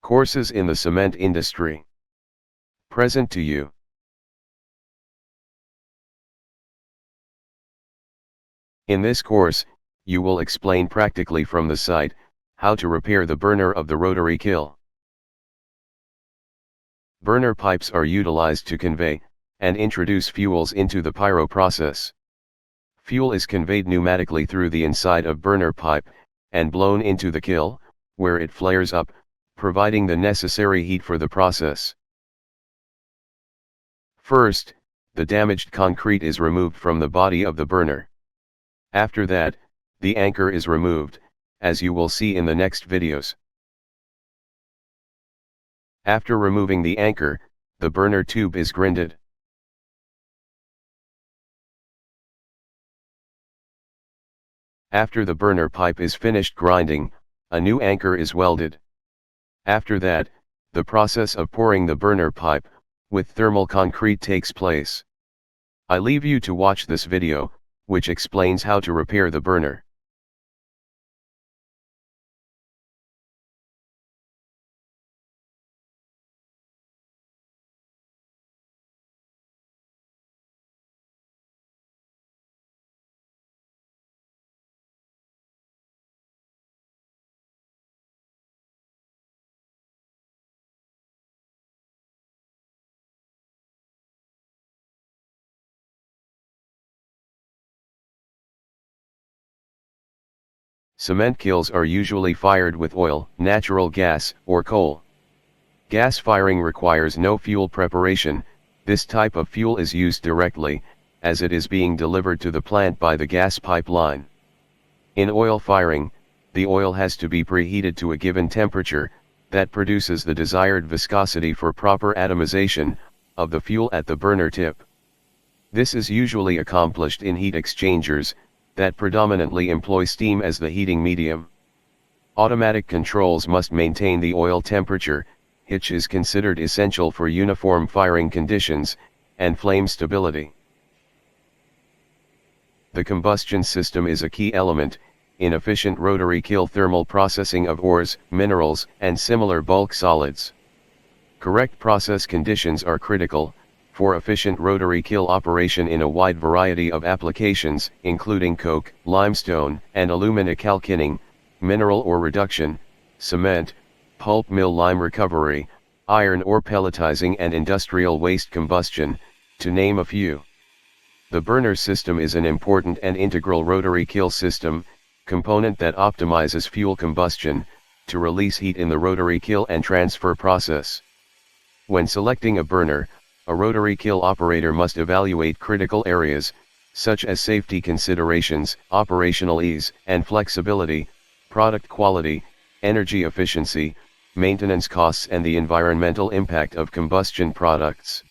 Courses in the cement industry. Present to you. In this course, you will explain practically from the site, how to repair the burner of the rotary kiln. Burner pipes are utilized to convey and introduce fuels into the pyro process. Fuel is conveyed pneumatically through the inside of burner pipe and blown into the kiln, where it flares up, providing the necessary heat for the process. First, the damaged concrete is removed from the body of the burner. After that, the anchor is removed, as you will see in the next videos. After removing the anchor, the burner tube is grinded. After the burner pipe is finished grinding, a new anchor is welded. After that, the process of pouring the burner pipe with thermal concrete takes place. I leave you to watch this video, which explains how to repair the burner. Cement kilns are usually fired with oil, natural gas, or coal. Gas firing requires no fuel preparation. This type of fuel is used directly, as it is being delivered to the plant by the gas pipeline. In oil firing, the oil has to be preheated to a given temperature, that produces the desired viscosity for proper atomization of the fuel at the burner tip. This is usually accomplished in heat exchangers, that predominantly employ steam as the heating medium. Automatic controls must maintain the oil temperature, which is considered essential for uniform firing conditions, and flame stability. The combustion system is a key element in efficient rotary kiln thermal processing of ores, minerals, and similar bulk solids. Correct process conditions are critical for efficient rotary kiln operation in a wide variety of applications, including coke, limestone, and alumina calcining, mineral ore reduction, cement, pulp mill lime recovery, iron ore pelletizing, and industrial waste combustion, to name a few. The burner system is an important and integral rotary kiln system component that optimizes fuel combustion to release heat in the rotary kiln and transfer process. When selecting a burner, a rotary kiln operator must evaluate critical areas, such as safety considerations, operational ease and flexibility, product quality, energy efficiency, maintenance costs, and the environmental impact of combustion products.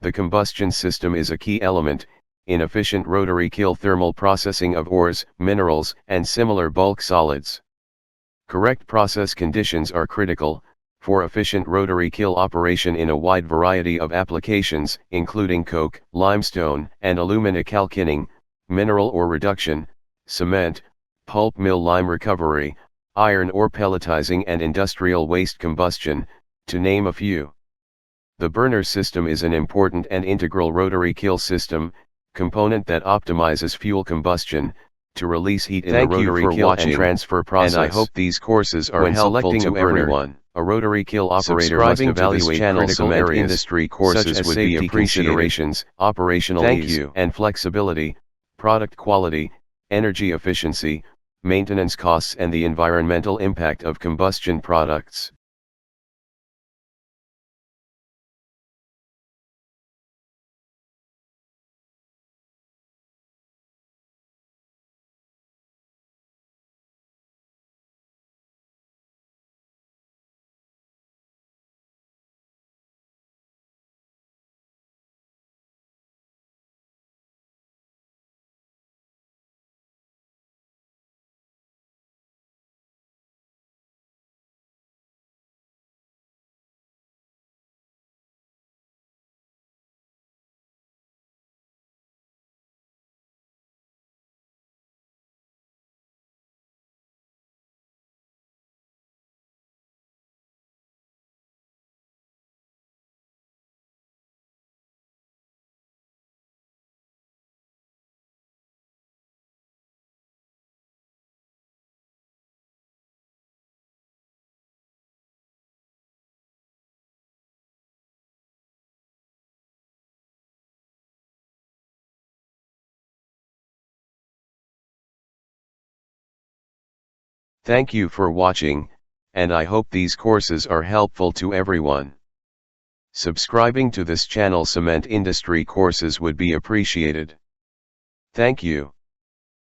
The combustion system is a key element in efficient rotary kiln thermal processing of ores, minerals, and similar bulk solids. Correct process conditions are critical for efficient rotary kiln operation in a wide variety of applications, including coke, limestone, and alumina calcining, mineral ore reduction, cement, pulp mill lime recovery, iron ore pelletizing, and industrial waste combustion, to name a few. The burner system is an important and integral rotary kiln system component that optimizes fuel combustion to release heat in the rotary kiln and transfer process. And I hope these courses are helpful to everyone. A rotary kiln operator must evaluate critical areas industry courses such as would safety be appreciated. considerations, operational ease and flexibility, product quality, energy efficiency, maintenance costs, and the environmental impact of combustion products. Thank you for watching, and I hope these courses are helpful to everyone. Subscribing to this channel Cement Industry Courses would be appreciated. Thank you.